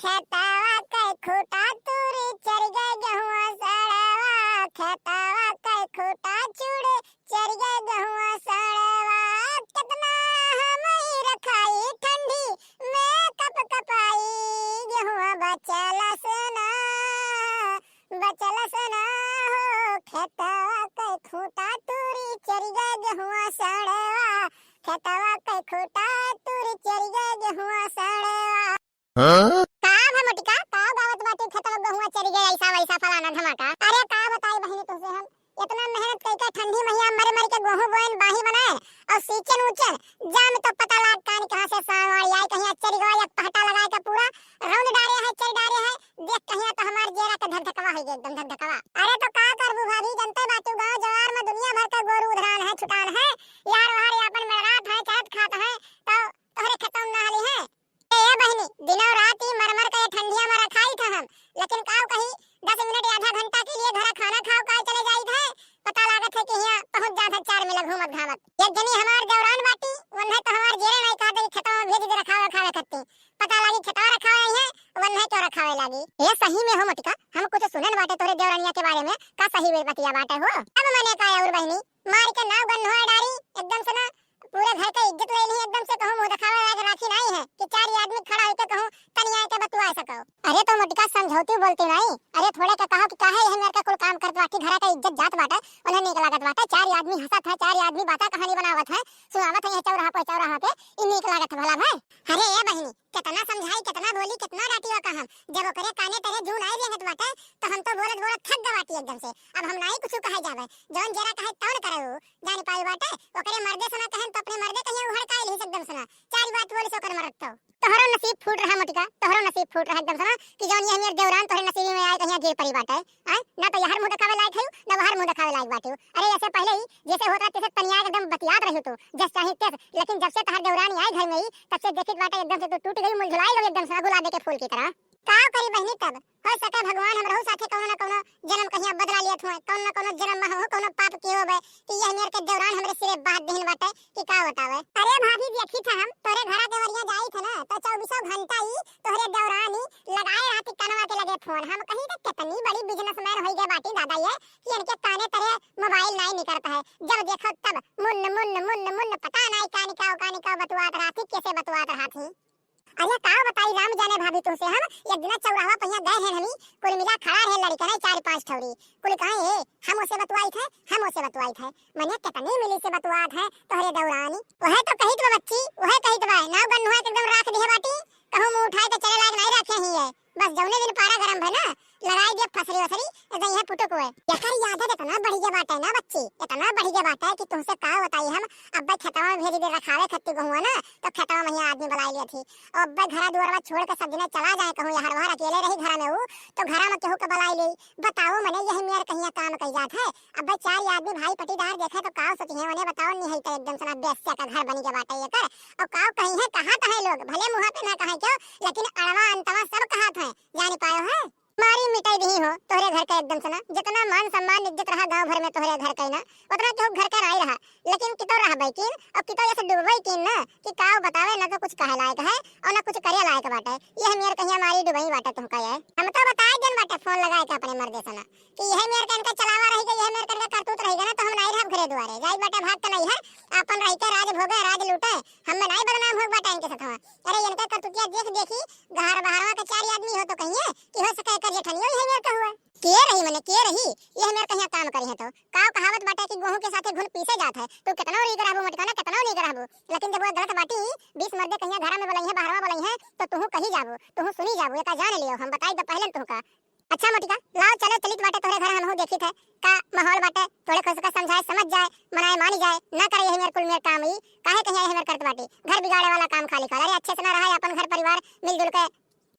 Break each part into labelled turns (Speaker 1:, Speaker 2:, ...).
Speaker 1: खेतवा के खूटा तुरी चर गए गेहुआ सड़वा, खेतवा के खूटा चूड़े चर गए गेहुआ सड़वा। कितना हमई रखाई ठंडी में कप कपाई, गेहुआ बचलस ना हो। खेतवा के खूटा तुरी चर गए गेहुआ सड़वा, खेतवा के खूटा तुरी चर गए गेहुआ सड़वा। का भमटिका का गावत बाटे खेतवा गेहुआ चरी गए ऐसा वैसा फलाना धमाका। अरे का बताई बहिनी तुझसे हम इतना मेहनत कइके ठंडी महिया मर मर के गेहूं बोइन बाही बनाए और सींचन उचन जाम तो पता लाग कान कहां से सावड़ी आई कहीं चरी गए एक पहटा लगाए के पूरा राउंड डारे है चरी डारे है देख कहीं तो हमार जेरा के धधकवा है एकदम धधकवा। अरे तो का करबू भाभी जनते बातू गांव जवार में दुनिया भर के गोरू उधरान है छुटान है यार वहार अपन में रात है चरत खात है तो तोहरे खत्म ना हाली है। ए बहिनी दिनों रात ही मरमर के ठंडिया में रखाई था हम, लेकिन काव कहीं 10 मिनट या आधा घंटा के लिए घरा खाना खाओ का चले जाई थे पता लागत है कि यहां पहुंच जात है 4 मिल घूमत घामत। एक जनी हमार देवरान बाटी वन्हे तो हमार जेरे नहीं कहते खेतवा में भेज दे रखावे खावे खत्ती पता लागी खेतवा रखावे है वन्हे तो रखावे लागी। ये सही में हो मटिका हम कुछ सुनन बाटे तोरे देवरानिया के बारे में का सही वे बतिया बाटे हो। अब मने का और बहिनी मार के नाव गन्होआ डारी एकदम से ना पूरे घर का इज्जत ले ली एकदम से कहूं मुंह दिखावे लायक राखी नहीं है कि 4 आदमी खड़ा होके कहूं तनिया के बतुआ सको। अरे तो मटिका समझौती बोलती नहीं, अरे थोड़े का कहो कि काहे यह मेरे का कुल काम करत बाटी घरा का इज्जत जात बाटा उन्हें निक लागत बाटा 4 आदमी हंसत है 4 आदमी बाता कहानी बनावत है सुनावत है चौराहा पे चौराहा पे इ निक लागत भला भाई। अरे ए बहिनी कितना समझाई कितना बोली कितना डांटियो का हम जब ओकरे काने तेरे जू नहीं रहत बाटे तो हम तो बोलत बोलत थक गवाटी एकदम से। अब हम नहीं कुछ कहे जावे जौन जरा कहे तौन करे हो जान पाई बाटे ओकरे मर्दे सना कहन तो अपने मर्दे कहिए उहड़ काई नहीं एकदम सना 4 बात बोले सो कर मरत तो तोहरो नसीब फूट रहा मटिका तोहरो नसीब फूट रहा एकदम सना कि जौन ये मेरे देवरान तोहरे नसीब में आए कहिए गिर पड़ी बाटे हैं ना तो यहर मुंह दिखावे लायक है ना बाहर मुंह दिखावे लायक बाटे। अरे ऐसे पहले ही जैसे होता तैसे तनिया एकदम बतियात रही तू जस चाहे तेस, लेकिन जब से तोहर देवरानी आई घर में ही तब से देखित बाटे एकदम से तू टूट गई मुरझाई लोग एकदम से गुलाब के फूल की तरह। का करी बहनी तब हो सके भगवान हमरो साथे कोनो ना कोनो जन्म कहिया बदला लियत होए कोनो ना कोनो जन्म में हो कोनो पाप किए होबे कि यह मेरे के देवरान हमरे सिरे बात देहन बाटे कि का बतावे। अरे भाभी देखी था हम तोरे घरा देवरिया जाई थे ना तो 24 घंटा ही तोरे देवरानी लगाए रहती कनवा के लगे फोन हम कहीं तक कितनी बड़ी बिजनेसमैन होई गए बाटी दादा ये कि इनके काने तेरे मोबाइल नहीं निकलता है जब देखो तब मुन्न मुन्न मुन्न मुन्न पता नहीं कानिका बतवात रहती कैसे बतवात रहती। अरे का बताई राम जाने भाभी तुमसे हम एक दिन चौराहा पहिया गए हैं हमी कुल मिला खड़ा है लड़का नहीं 4-5 ठौरी कुल कहे है हम उसे बतवाई थे मने कितनी मिली से बतवात है तोहरे दौरानी वह तो कही तो बच्ची वह कही तो भाई नाव गन हुआ एकदम राख दिए बाटी कहूं मुंह उठाए के चले लायक नहीं रखे ही है बस जौने दिन पारा गरम है ना लगाई दे फसरी वसरी एकदम यह पुटक हुए यकर याद है इतना बढ़ी के बात है ना बच्ची इतना बढ़ी के बात है कि तुमसे का बताई हम अब्बा खेतवा में भेज दे रखावे खत्ती गहुआ ना तो खेतवा में ही आदमी बुलाई ली थी और अब्बा घरा दुआरवा छोड़ के सब जने चला जाए कहूं यार वहां अकेले रही घर में वो तो घरा में केहू के बुलाई ली बताओ मने यह मेरे कहिया काम कई जात है अब्बा 4 आदमी भाई पटीदार देखे तो का सोची है उन्हें बताओ नहीं है तो एकदम सना बेस्या का घर बनी के बात है ये कर और का कहीं है कहां है लोग भले मुंह पे ना कहे क्यों लेकिन अड़वा अंतवा सब कहात है जान पायो है मारी मिटाई नहीं हो तोहरे घर का एकदम सना जितना मान सम्मान इज्जत रहा गांव भर में तोहरे घर का ना उतना तो घर का नहीं रहा लेकिन कितो रहा बैकिन और कितो ऐसे डूबई किन ना कि काव बतावे ना तो कुछ कहे लायक है और ना कुछ करे लायक बाटे यह मेरे कहिया मारी डूबई बाटे तुमका है हम तो बताए जन बाटे फोन लगाए के अपने मर्दे सना कि यह मेरे का इनका चलावा रहेगा यह मेरे का करतूत रहेगा ना तो हम नहीं रह घरे दुआरे जाई बाटे भाग तो नहीं है अपन रहते राज भोगे राज लूटे हम में नहीं बदनाम हो बाटे इनके साथ। अरे इनका करतूतिया देखी घर बाहरवा के 4 आदमी हो तो कहिए कि हो सके कर जेठनियो यह मेरे का हुआ के रही मने के रही यह मेरे कहिया काम करी है तो काव कहावत बाटे कि गेहूं के साथे घुल पीसे जात है तो कितना री कराबू मटका ना कितना नी कराबू लेकिन जब वो गलत बाटी 20 मर्दे कहिया घरा में बोलाई है बाहरवा बोलाई है तो तू कही जाबू तू सुनी जाबू एका जान लियो हम बताई तो पहले तू का अच्छा मटिका लाओ चलो चलित बाटे तोरे घर हम हो देखी थे का माहौल बाटे थोड़े खुश का समझाए समझ जाए मनाए मानी जाए ना करे यही मेरे कुल मेरे काम ही काहे कहिया यही मेरे करत बाटी घर बिगाड़े वाला काम खाली कर। अरे अच्छे से ना रहा अपन घर परिवार मिलजुल के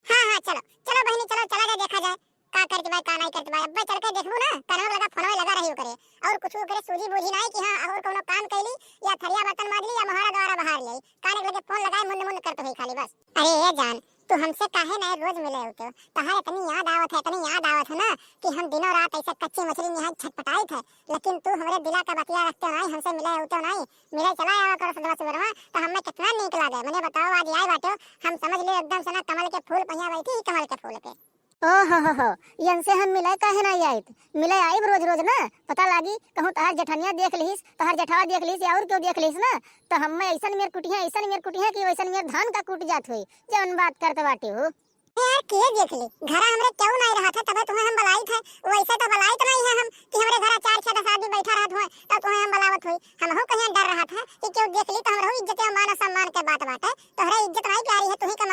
Speaker 1: हां चलो चलो बहनी चलो चला जाए देखा जाए का करत भाई का नहीं करत भाई अब्बा चल के देखबू ना कनवा लगा फोन में लगा रही हो करे और कुछ करे सूझी बूझी नहीं कि हां और कोनो काम कैली या थरिया बर्तन मार ली या महारा द्वारा बाहर ले काने लगे फोन लगाए मुन्न मुन्न करत होई खाली बस। अरे ये जान तू हमसे काहे नहीं रोज मिले होते हो? तहार इतनी याद आवत है ना कि हम दिनों रात ऐसे कच्ची मछली यहाँ छटपटाई थे, लेकिन तू हमारे दिला का बतिया रखते नहीं, हमसे मिले होते नहीं। मिले चला आवा करो सदवा सुबह तो हमें कितना नीक लागे। मने बताओ आज आए बाटे हम समझ लिए एकदम से ना कमल के फूल पहिया बैठी कमल के फूल पे।
Speaker 2: ओ हो यन से हम मिले काहे ना आइत, मिले आइब रोज रोज ना, पता लागी कहूँ तहार जठनिया देख लीस, तहार जठवा देख लीस या और क्यों देख लीस ना, तो हमें ऐसन मेर कुटिया कि वैसन मेर धान का कूट जात हुई जवन बात करते बाटी हो।
Speaker 1: यार के देख ली घरा हमरे क्यों नहीं रहा था, तब तुम्हें हम बुलाई थे। वैसे तो बुलाई तो नहीं है हम कि हमरे घरा 4-6 आदमी बैठा रहत हुए तब तुम्हें हम बुलावत हुई। हम हो कहीं डर रहा था कि क्यों देख ली तो हमरे इज्जत और मान सम्मान के बात बाटे। तोहरे इज्जत नहीं प्यारी है, तुम्ही का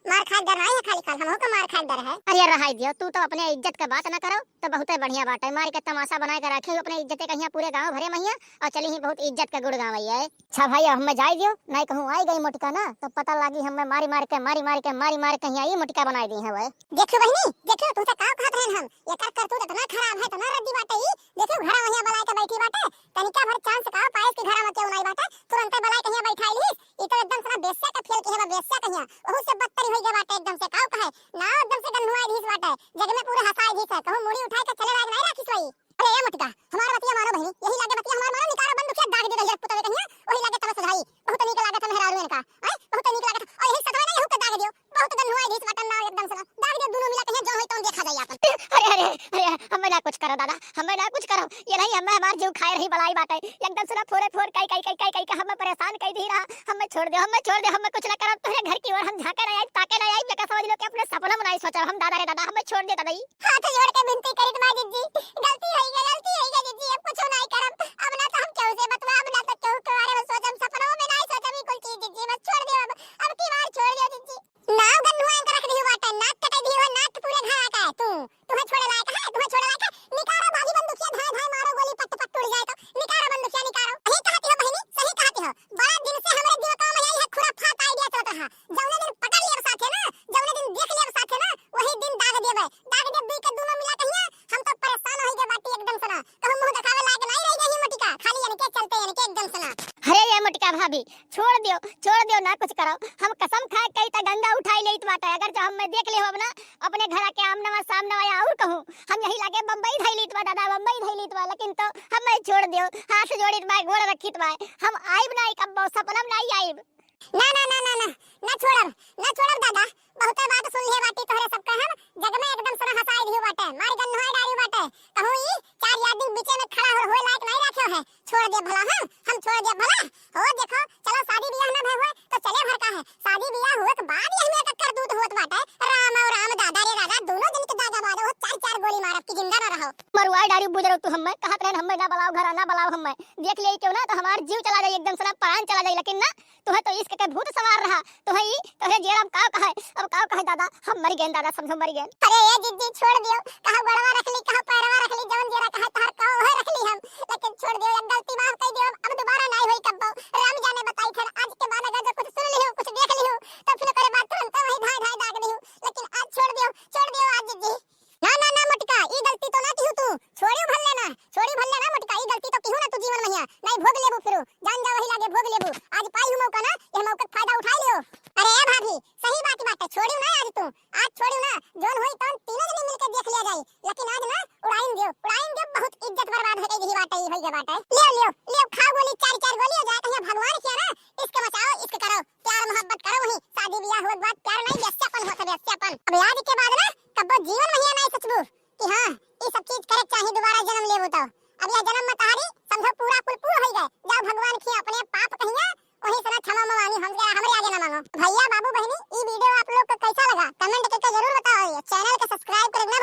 Speaker 1: मार खा डर नहीं है, खाली खाल हम हो का मार खा डर है।
Speaker 2: अरे रहाई दियो, तू तो अपने इज्जत का बात ना करो तो बहुत बढ़िया बात है। मार के तमाशा बना के रखे अपने इज्जत कहिया पूरे गांव भरे मैया और चली ही बहुत इज्जत का गुड़ गावैया है। अच्छा भाई हमें जाई दियो, नहीं कहूँ आई गई मोटिका ना तो पता लागी हमें मारी मार के कहीं आई मोटिका बनाई दी है। वह
Speaker 1: देखो बहनी देखो तुमसे का कहत रहन हम ये कर तू इतना खराब है तो ना रद्दी बाटे ई। देखो घरा वहिया बलाई के बैठी बाटे तनिका भर चांस का पाए के घरा में क्यों नहीं बाटे, तुरंत बलाई कहिया बैठाई ली। ई तो एकदम से बेस्या का फेल के है, बेस्या कहिया ओहू से बदतरी होई गे बाटे एकदम से का कहे ना एकदम से गन्हुआ धीस बाटे जग में पूरे हंसाई धीस है। कहूं मुड़ी उठाए के चले राज नहीं राखी सोई। अरे ये मटका हमार बतिया मानो बहनी, यही लागे बतिया हमार मानो निकारो बंद दुखिया दाग दे दे पुतवे कहिया वही लागे तब सधाई बहुत नीक लागत मेहरारू का हैं बहुत नीक लागत और यही सतवा नहीं हुक दाग दियो बहुत गन्हुआ धीस बाटे ना एकदम से दाग दे दोनों मिला कहिया जो होई तो देखा जाई अपन।
Speaker 2: अरे हमें ना कुछ करो दादा, हमें ना कुछ करो, ये नहीं हमें हमार जीव खाए रही बलाई बाटे एकदम से फोर कई हमें परेशान कई दी रहा। हमें छोड़ दे हमें कुछ ना करब तोरे घर की ओर हम झाके नहीं आई ताके नहीं आई बेटा समझ लो कि अपने सपना में नहीं सोचा हम दादा रे दादा हमें छोड़ दे दादा।
Speaker 1: हाथ जोड़ के विनती करी मां जी गलती होई गई जी अब कुछ नहीं करब। अब ना तो हम क्यों से बतवा अब ना तो क्यों के बारे में सोचम सपनों में नहीं सोचम कोई चीज जी बस छोड़ दियो अब की बार छोड़ दियो जी। नाम गन्नुआ कर रख दियो बाटे नाक कटाई दियो नाक पूरे घा का है तुम्हें छोड़े लायक है निकारो भागी बंदूकिया धाय मारो गोली पट टूट जाए तो निकारो बंदूकिया निकारो। सही कहती हो बहनी सही कहती हो, बड़ा दिन से हमारे दिमाग में यही है खुराफात आइडिया चलत रहा। जौने दिन पकड़ लिया साथे ना जौने दिन देख लिया साथे ना वही दिन दाग देबे दुई के दोनों मिला कहिया हम तो परेशान हो गए बाटी एकदम से ना कहूं मुंह दिखावे लायक नहीं रह गई मटिका खाली यानी के चलते यानी के एकदम से ना।
Speaker 2: अरे ये मटिका भाभी छोड़ दियो ना कुछ करो, हम कसम खाए कई ता गंगा उठाई लेत बाटे अगर जो हम देख ले होब ना अपने घर के आमना सामने आया और कहूं हम यही लागे बम्बई धैलित बा दादा बम्बई धैलित बा लेकिन तो हमें छोड़ दियो हाथ जोड़ित बा गोड़ रखित बा हम आइब नहीं कब सपना में नहीं आइब।
Speaker 1: ना छोड़ब दादा बहुत बात सुन ले बाटी तोहरे सब कहब जग में एकदम से हंसाई दियो बाटे मार गन्नुआ डारी बाटे कहूं ई चार यादी बीच में खड़ा होए लायक नहीं रखियो है छोड़ दे भला हम छोड़ दे भला हो देखो चलो शादी ब्याह ना भय हुए तो चले भर का है शादी ब्याह हुए के बाद यही में कक्कर दूध होत बाटे राम और राम दादा रे दादा दोनों दिन के दादा बाद वो चार गोली मारब की जिंदा ना रहो।
Speaker 2: मरुआ डारी बुजरो तू हमें कहत रहन हमें ना बुलाओ घर ना बुलाओ हमें देख ले क्यों ना तो हमार जीव चला जाए एकदम से प्राण चला जाए लेकिन ना तुम्हें तो इश्क के भूत सवार रहा तुम्हें जेल हम काव कहे दादा हम मर गए दादा समझो मर गए।
Speaker 1: अरे ये जिद्दी छोड़ दियो कहा गड़वा रख ली कहा पैरवा रख ली जवन जेरा कहा तार काव है रख ली हम लेकिन छोड़ दियो एक गलती माफ कर दियो अब दोबारा नहीं होई कब राम जाने बताई फिर आज के बाद अगर जो कुछ सुन लियो कुछ देख लियो तो फिर करे बात तुरंत वही धाय दाग दियो लेकिन आज छोड़ दियो आज जिद्दी ना मटका ई गलती तो ना की तू छोड़ी भल लेना मटका ई गलती तो की ना तू जीवन में नहीं भोग लेबू फिर जान जा वही लागे भोग लेबू आज पाई हूं मौका ना ये मौका फायदा उठा लियो। अरे ए भाभी सही बात है छोड़ियो ना आज छोड़ियो ना जोन होई तोन तीनों जने मिलके देख लिया जाई लेकिन आज ना उड़ाइन दियो बहुत इज्जत बर्बाद हो गई बात है होई बात है लियो खा गोली चार गोली हो जाए कहिया भगवान किया ना इसके बचाओ इसके करो प्यार मोहब्बत करो वही शादी ब्याह हुए बाद प्यार नहीं बेस्यापन होता बेस्यापन। अब आज के बाद ना कब जीवन में नहीं सोचबू कि हां ये सब चीज करे चाहिए दोबारा जन्म लेबू तो अब यह जन्म में तारी समझो पूरा कुल हो गए जाओ भगवान की अपने पाप कहिया वही सना क्षमा मांगी हमरे आगे ना मांगो। भैया बाबू बहनी ये वीडियो आप लोग को कैसा लगा कमेंट करके जरूर बताओ, चैनल को सब्सक्राइब करना